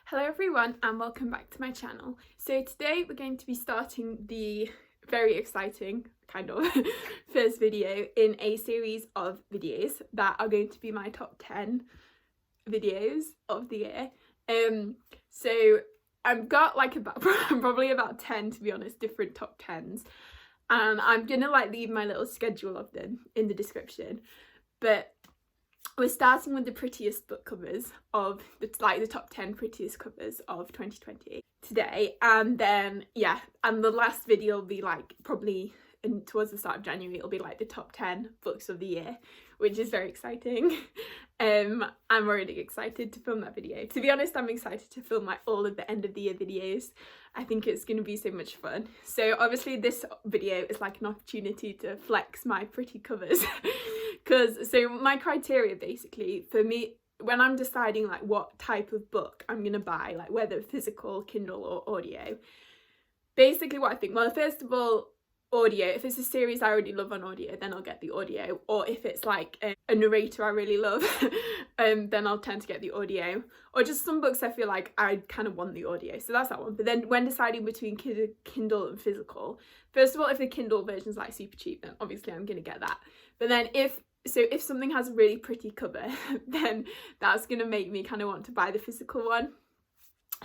Hello everyone and welcome back to my channel. So today we're going to be starting the very exciting kind of first video in a series of videos that are going to be my top 10 videos of the year. So I've got like about probably about 10, to be honest, different top 10s, and I'm gonna like leave my little schedule of them in the description. But we're starting with the prettiest book covers of the top 10 prettiest covers of 2020 today, and then and the last video will be like probably towards the start of January. It'll be like the top 10 books of the year, which is very exciting. I'm really excited to film that video. To be honest, I'm excited to film like all of the end of the year videos. I think it's going to be so much fun. So obviously this video is like an opportunity to flex my pretty covers so my criteria basically for me when I'm deciding like what type of book I'm going to buy, like whether physical, Kindle or audio, basically what I think, well, first of all, audio. If it's a series I already love on audio, then I'll get the audio, or if it's like a narrator I really love then I'll tend to get the audio, or just some books I feel like I kind of want the audio, so that's that one. But then when deciding between Kindle and physical, first of all, if the Kindle version's like super cheap, then obviously I'm gonna get that. But then if something has a really pretty cover, then that's gonna make me kind of want to buy the physical one.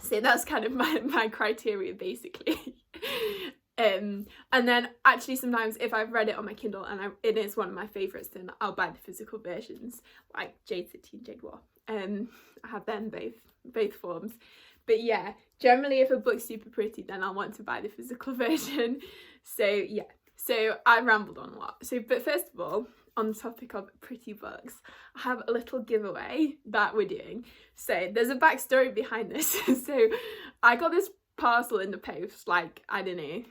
So that's kind of my criteria basically. And then actually sometimes if I've read it on my Kindle and it is one of my favourites, then I'll buy the physical versions, like Jade City and Jade War. I have them both forms. But yeah, generally if a book's super pretty, then I'll want to buy the physical version. So yeah, so I rambled on a lot. But first of all, on the topic of pretty books, I have a little giveaway that we're doing. So there's a backstory behind this. So I got this parcel in the post, like, I don't know,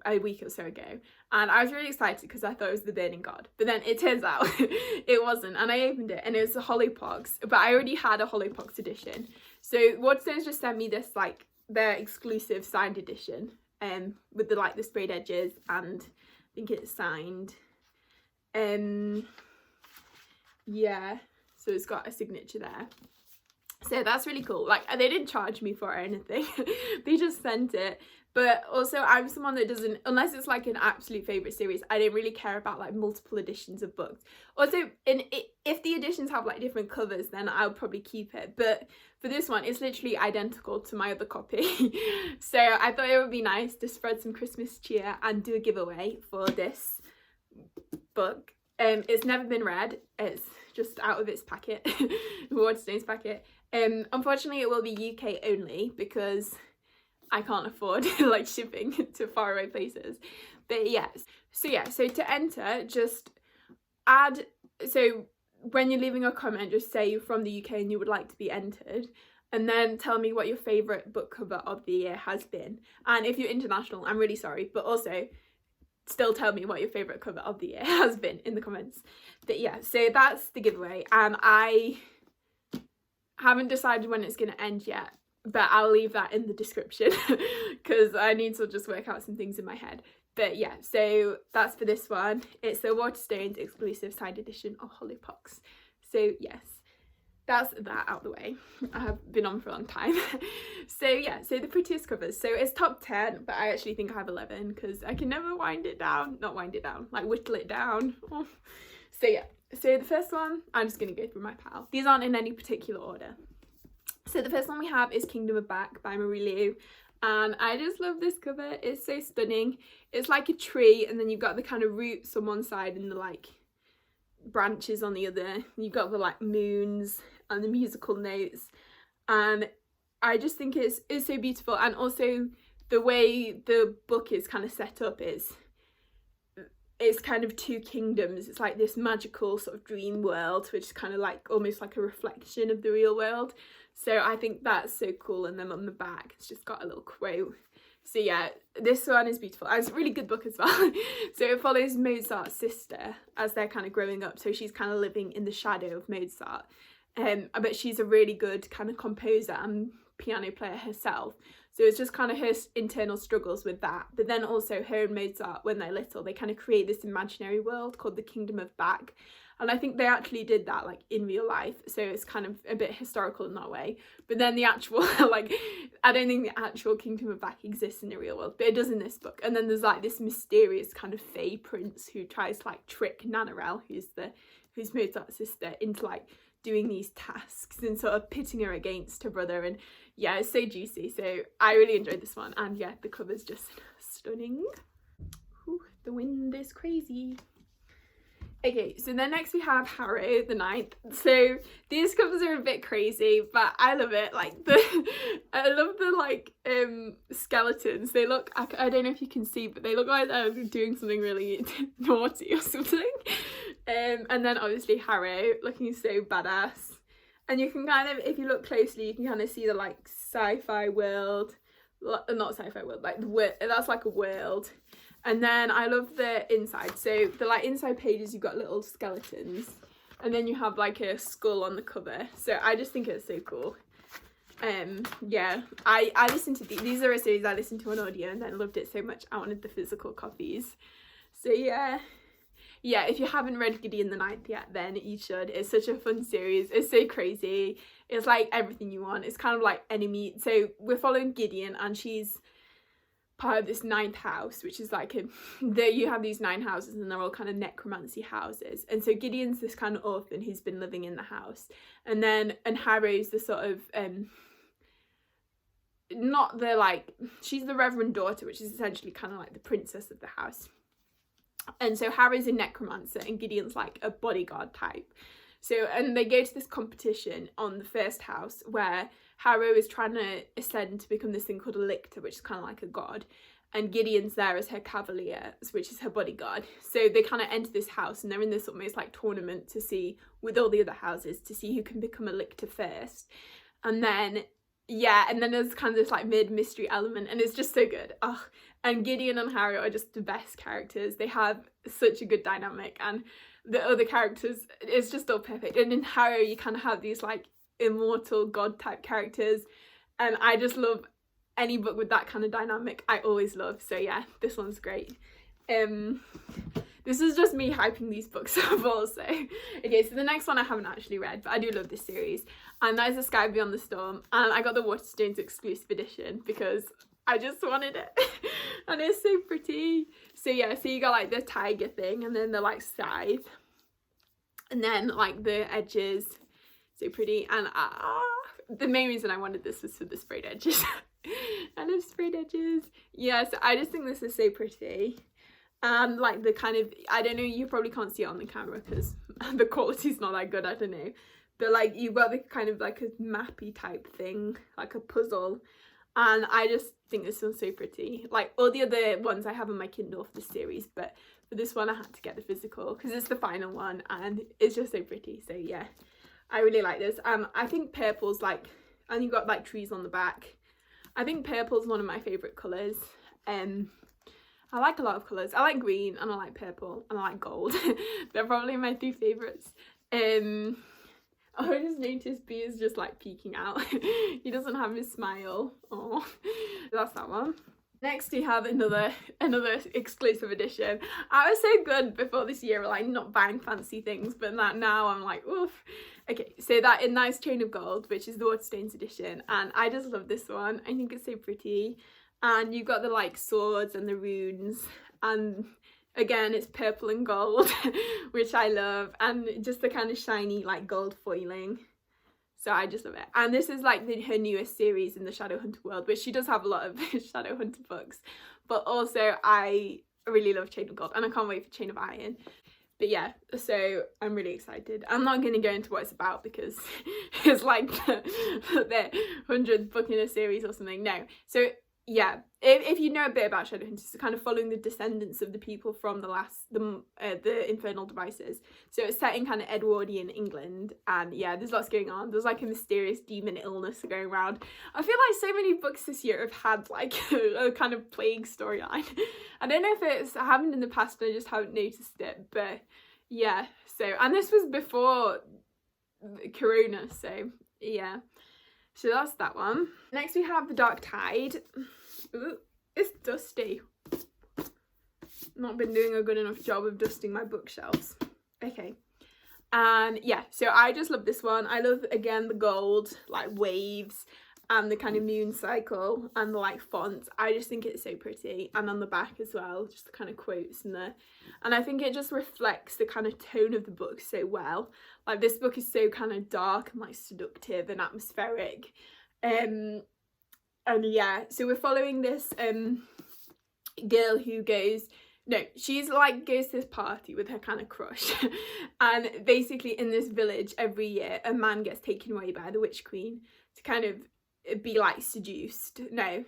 a week or so ago, and I was really excited because I thought it was the Burning God, but then it turns out it wasn't, and I opened it and it was a Hollypox, but I already had a Hollypox edition. So Waterstones just sent me this, like, their exclusive signed edition with the like the sprayed edges, and I think it's signed. Yeah, so it's got a signature there. So that's really cool. Like, they didn't charge me for it or anything. They just sent it. But also, I'm someone that doesn't, unless it's like an absolute favourite series, I don't really care about like multiple editions of books. Also, if the editions have like different covers, then I'll probably keep it. But for this one, it's literally identical to my other copy. So I thought it would be nice to spread some Christmas cheer and do a giveaway for this book. It's never been read. It's just out of its packet, Waterstones packet. Unfortunately, it will be UK only because I can't afford like shipping to faraway places. But yes, so to enter, just add, so when you're leaving a comment, just say you're from the UK and you would like to be entered, and then tell me what your favourite book cover of the year has been. And if you're international, I'm really sorry, but also still tell me what your favourite cover of the year has been in the comments. But yeah, so that's the giveaway, and I haven't decided when it's going to end yet, but I'll leave that in the description because I need to just work out some things in my head. But yeah, so that's for this one. It's the Waterstones exclusive signed edition of Hollypox. So yes, that's that out the way. I have been on for a long time. So yeah, so the prettiest covers. So it's top 10, but I actually think I have 11 because I can never like whittle it down. Oh. So yeah, so the first one, I'm just going to go through my pile. These aren't in any particular order. So the first one we have is Kingdom of Back by Marie Liu, and I just love this cover. It's so stunning. It's like a tree, and then you've got the kind of roots on one side and the like branches on the other. You've got the like moons and the musical notes, and I just think it's so beautiful. And also the way the book is kind of set up is it's kind of two kingdoms. It's like this magical sort of dream world, which is kind of like almost like a reflection of the real world. So I think that's so cool. And then on the back, it's just got a little quote. So yeah, this one is beautiful. And it's a really good book as well. So it follows Mozart's sister as they're kind of growing up. So she's kind of living in the shadow of Mozart. But she's a really good kind of composer and piano player herself. So it's just kind of her internal struggles with that. But then also her and Mozart, when they're little, they kind of create this imaginary world called the Kingdom of Back. and I think they actually did that like in real life, so it's kind of a bit historical in that way. But then the actual like, I don't think the actual Kingdom of Back exists in the real world, but it does in this book. And then there's like this mysterious kind of fey prince who tries to like trick Nanarelle, who's Mozart's sister, into like doing these tasks and sort of pitting her against her brother. And yeah, it's so juicy. So I really enjoyed this one, and yeah, the cover's just stunning. Ooh, the wind is crazy. Okay, so then next we have Hare the Ninth. So these covers are a bit crazy, but I love it. Like I love the like skeletons. They look, I don't know if you can see, but they look like they're doing something really naughty or something. And then obviously Hare looking so badass. And you can kind of, if you look closely, you can kind of see the like sci-fi world, not sci-fi world, like that's like a world. And then I love the inside. So the like inside pages, you've got little skeletons, and then you have like a skull on the cover. So I just think it's so cool. Yeah, I listened to these are a series I listened to on audio, and then loved it so much I wanted the physical copies. So yeah, if you haven't read Gideon the Ninth yet, then you should. It's such a fun series. It's so crazy. It's like everything you want. It's kind of like enemy. So we're following Gideon, and she's part of this ninth house, which is like you have these 9 houses, and they're all kind of necromancy houses. And so Gideon's this kind of orphan who's been living in the house, and Hare's the sort of not the like, she's the reverend daughter, which is essentially kind of like the princess of the house. And so Hare's a necromancer, and Gideon's like a bodyguard type. So, and they go to this competition on the first house where Hare is trying to ascend to become this thing called a lictor, which is kind of like a god. And Gideon's there as her cavalier, which is her bodyguard. So they kind of enter this house, and they're in this almost like tournament to see, with all the other houses, to see who can become a lictor first. And then, yeah, and then there's kind of this like mid-mystery element, and it's just so good. Oh, and Gideon and Hare are just the best characters. They have such a good dynamic, and the other characters, it's just all perfect. And in Hare, you kind of have these like immortal god type characters, and I just love any book with that kind of dynamic. I always love. So yeah, this one's great. This is just me hyping these books up also. Okay, so the next one I haven't actually read, but I do love this series, and that is The Sky Beyond the Storm. And I got the Waterstones exclusive edition because I just wanted it. And it's so pretty. So yeah, so you got like the tiger thing, and then the like scythe, and then like the edges, so pretty. And the main reason I wanted this was for the sprayed edges. I love sprayed edges. Yeah, so I just think this is so pretty. And like the kind of, I don't know, you probably can't see it on the camera because the quality's not that good, I don't know, but like you've got the kind of like a mappy type thing, like a puzzle. And I just think this one's so pretty. Like all the other ones I have on my Kindle for this series, but for this one I had to get the physical because it's the final one, and it's just so pretty. So yeah, I really like this. I think purple's like, and you've got like trees on the back. I think purple's one of my favourite colours. I like a lot of colours. I like green, and I like purple, and I like gold. They're probably my 2 favourites. I just noticed B is just like peeking out. He doesn't have his smile. Oh, that's that one. Next we have another exclusive edition. I was so good before this year, like not buying fancy things, but now I'm like, oof. Okay, so that is Chain of Gold, which is the Waterstones edition, and I just love this one. I think it's so pretty, and you've got the like swords and the runes, and again it's purple and gold, which I love, and just the kind of shiny like gold foiling. So I just love it. And this is like her newest series in the Shadowhunter world, which she does have a lot of Shadowhunter books, but also I really love Chain of Gold, and I can't wait for Chain of Iron. But yeah, so I'm really excited. I'm not going to go into what it's about because it's like the 100th book in a series or something. No. So yeah, if you know a bit about Shadowhunters, it's kind of following the descendants of the people from the Infernal Devices. So it's set in kind of Edwardian England, and yeah, there's lots going on. There's like a mysterious demon illness going around. I feel like so many books this year have had like a kind of plague storyline. I don't know if it's happened in the past and I just haven't noticed it, but yeah. So, and this was before Corona, so yeah. So that's that one. Next we have The Dark Tide. Ooh, it's dusty. Not been doing a good enough job of dusting my bookshelves. Okay. And yeah, so I just love this one. I love, again, the gold like waves and the kind of moon cycle and the like fonts. I just think it's so pretty. And on the back as well, just the kind of quotes in there. And I think it just reflects the kind of tone of the book so well. Like, this book is so kind of dark and like seductive and atmospheric. And yeah, so we're following this girl who goes to this party with her kind of crush. And basically in this village every year a man gets taken away by the witch queen to kind of be like seduced. No,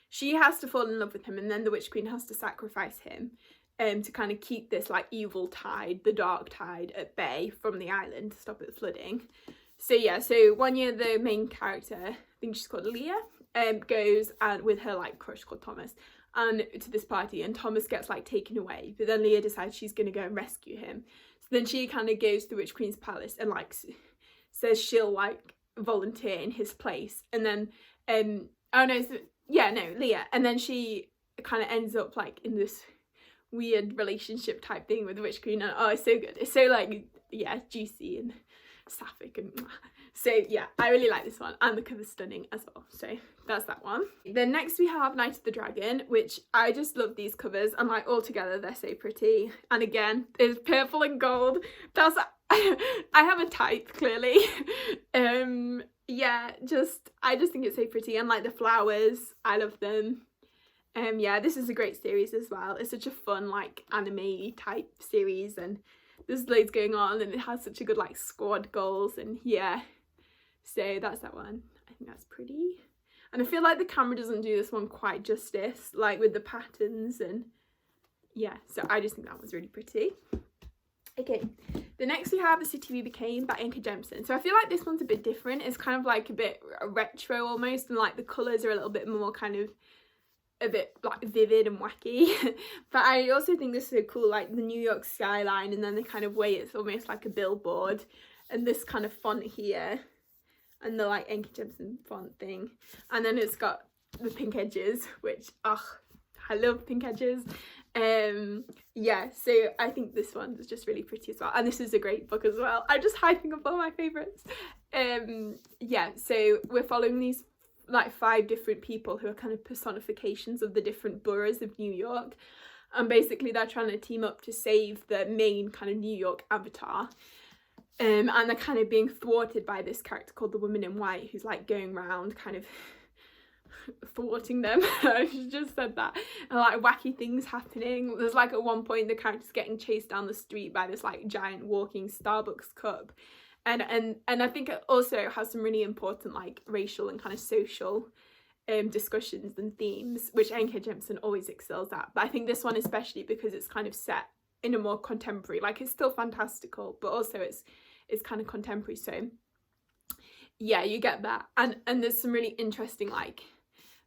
she has to fall in love with him, and then the witch queen has to sacrifice him to kind of keep this like evil tide, the dark tide, at bay from the island to stop it flooding. So yeah, so one year the main character, I think she's called Leah, goes and with her like crush called Thomas, and to this party, and Thomas gets like taken away, but then Leah decides she's gonna go and rescue him. So then she kind of goes to the witch queen's palace and like says she'll like volunteer in his place, and then Leah, and then she kind of ends up like in this weird relationship type thing with the witch queen, and oh, it's so good. It's so like, yeah, juicy and sapphic, and so yeah, I really like this one, and the cover's stunning as well. So that's that one. Then next we have Night of the Dragon, which I just love these covers, and like all together they're so pretty. And again, there's purple and gold. That's I have a type, clearly. Yeah, I just think it's so pretty, and like the flowers, I love them. Yeah, this is a great series as well. It's such a fun like anime type series, and there's loads going on, and it has such a good like squad goals, and yeah, so that's that one. I think that's pretty, and I feel like the camera doesn't do this one quite justice, like with the patterns, and yeah, so I just think that one's really pretty. Okay, the next we have The City We Became by N.K. Jemisin. So I feel like this one's a bit different. It's kind of like a bit retro almost, and like the colours are a little bit more kind of a bit like vivid and wacky. But I also think this is so cool, like the New York skyline, and then the kind of way it's almost like a billboard, and this kind of font here, and the like N.K. Jemisin font thing, and then it's got the pink edges, which I love pink edges. Yeah, so I think this one is just really pretty as well, and this is a great book as well. I'm just hyping up all my favourites. Yeah, so we're following these like 5 different people who are kind of personifications of the different boroughs of New York, and basically they're trying to team up to save the main kind of New York avatar, and they're kind of being thwarted by this character called the Woman in White, who's like going around kind of thwarting them. I just said that, and like wacky things happening. There's like at one point the character's getting chased down the street by this like giant walking Starbucks cup, and I think it also has some really important like racial and kind of social discussions and themes, which N.K. Jemisin always excels at. But I think this one especially because it's kind of set in a more contemporary, like it's still fantastical, but also it's kind of contemporary. So yeah, you get that, and there's some really interesting like.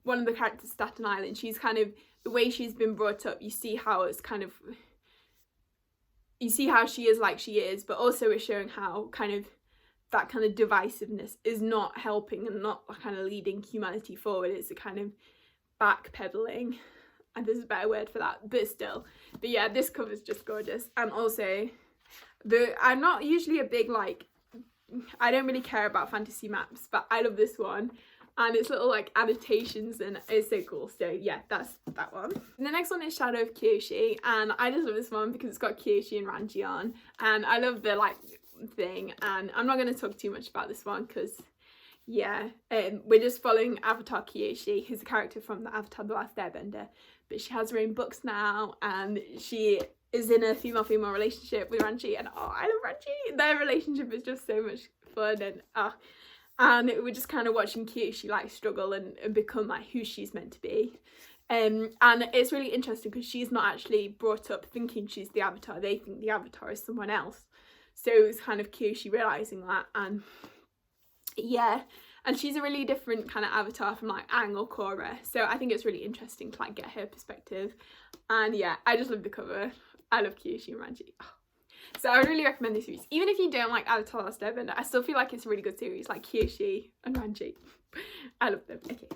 One of the characters, Staten Island, she's kind of, the way she's been brought up, you see how it's kind of, you see how she is like she is, but also it's showing how kind of that kind of divisiveness is not helping and not kind of leading humanity forward. It's a kind of backpedaling, and there's a better word for that, but still. But yeah, this cover's just gorgeous. And also, I'm not usually a big like, I don't really care about fantasy maps, but I love this one. And it's little like annotations, and it's so cool. So yeah, that's that one. And the next one is Shadow of Kyoshi, and I just love this one because it's got Kyoshi and Ranji on, and I love the like thing. And I'm not going to talk too much about this one because yeah, we're just following Avatar Kyoshi, who's a character from the Avatar The Last Airbender, but she has her own books now, and she is in a female-female relationship with Ranji, and oh, I love Ranji. Their relationship is just so much fun, and we're just kind of watching Kyoshi like struggle and become like who she's meant to be. And it's really interesting because she's not actually brought up thinking she's the Avatar. They think the Avatar is someone else. So it's kind of Kyoshi realising that, and yeah, and she's a really different kind of Avatar from like Aang or Korra. So I think it's really interesting to like get her perspective. And yeah, I just love the cover. I love Kyoshi and Ranji. Oh. So I would really recommend this series. Even if you don't like Avatar: The Last Airbender, I still feel like it's a really good series, like Kyoshi and Ranji. I love them. Okay.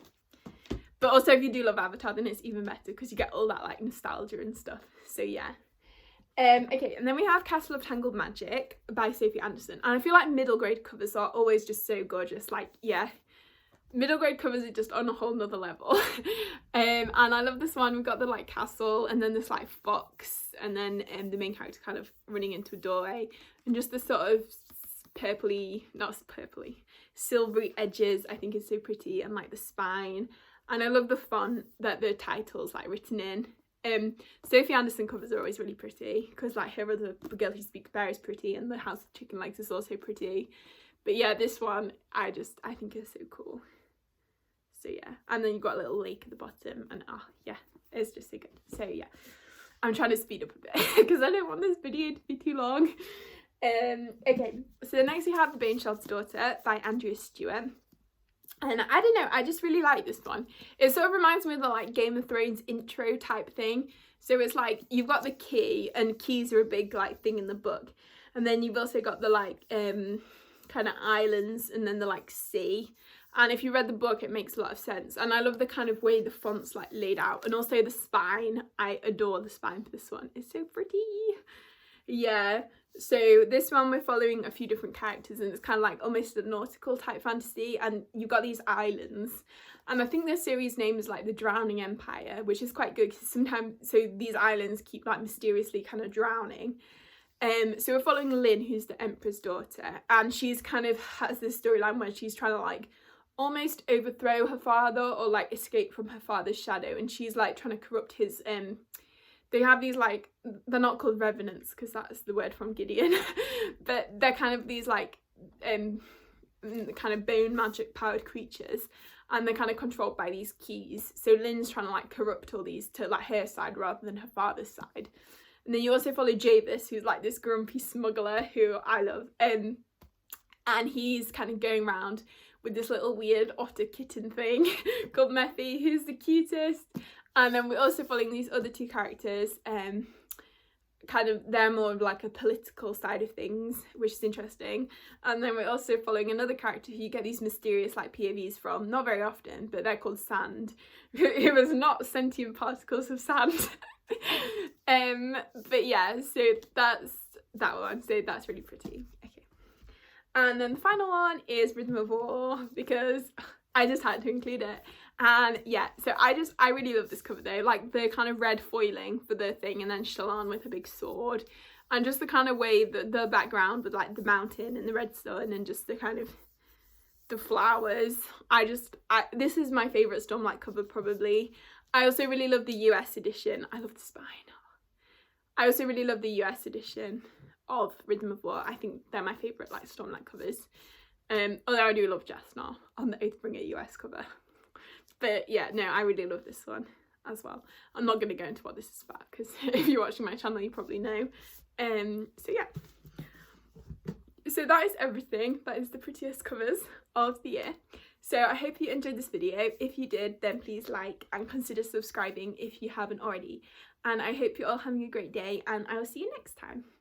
But also if you do love Avatar, then it's even better because you get all that like nostalgia and stuff. So yeah. Okay, and then we have Castle of Tangled Magic by Sophie Anderson, and I feel like middle grade covers are always just so gorgeous. Like, yeah, middle grade covers are just on a whole nother level. And I love this one. We've got the like castle, and then this like fox, and then the main character kind of running into a doorway, and just the sort of purpley, not purpley, silvery edges I think is so pretty, and like the spine. And I love the font that the title's like written in. Sophie Anderson covers are always really pretty, because like Hare the Girl Who Speaks Bear is pretty, and the House of Chicken Legs is also pretty. But yeah, this one I think is so cool. So yeah, and then you've got a little lake at the bottom, and oh yeah, it's just so good. So yeah, I'm trying to speed up a bit because I don't want this video to be too long. Okay, so next we have The Beanshots Daughter by Andrea Stewart. And I don't know, I just really like this one. It sort of reminds me of the like Game of Thrones intro type thing. So it's like you've got the key, and keys are a big like thing in the book. And then you've also got the like kind of islands, and then the like sea. And if you read the book, it makes a lot of sense. And I love the kind of way the font's like laid out, and also the spine. I adore the spine for this one. It's so pretty. Yeah. So this one we're following a few different characters, and it's kind of like almost a nautical type fantasy, and you've got these islands, and I think the series name is like the Drowning Empire, which is quite good because sometimes these islands keep like mysteriously kind of drowning. So we're following Lynn, who's the Emperor's daughter, and she's kind of has this storyline where she's trying to like almost overthrow her father, or like escape from her father's shadow, and she's like trying to corrupt his they have these like, they're not called revenants because that's the word from Gideon, but they're kind of these like kind of bone magic powered creatures, and they're kind of controlled by these keys. So Lynn's trying to like corrupt all these to like her side rather than her father's side. And then you also follow Javis, who's like this grumpy smuggler who I love, and he's kind of going around with this little weird otter kitten thing called Mephi, who's the cutest. And then we're also following these other two characters, kind of, they're more of like a political side of things, which is interesting. And then we're also following another character who you get these mysterious like POVs from, not very often, but they're called Sand. It was not sentient particles of sand. But yeah, so that's that one, so that's really pretty. Okay. And then the final one is Rhythm of War, because I just had to include it. And yeah, so I really love this cover though, like the kind of red foiling for the thing, and then Shallan with a big sword, and just the kind of way that the background with like the mountain and the red sun, and just the kind of the flowers. This is my favourite Stormlight cover probably. I also really love the US edition. I love the spine. I also really love the US edition of Rhythm of War. I think they're my favourite like Stormlight covers. Although I do love Jasnar on the Oathbringer US cover. But yeah, no, I really love this one as well. I'm not going to go into what this is about because if you're watching my channel, you probably know. So yeah. So that is everything. That is the prettiest covers of the year. So I hope you enjoyed this video. If you did, then please like and consider subscribing if you haven't already. And I hope you're all having a great day, and I will see you next time.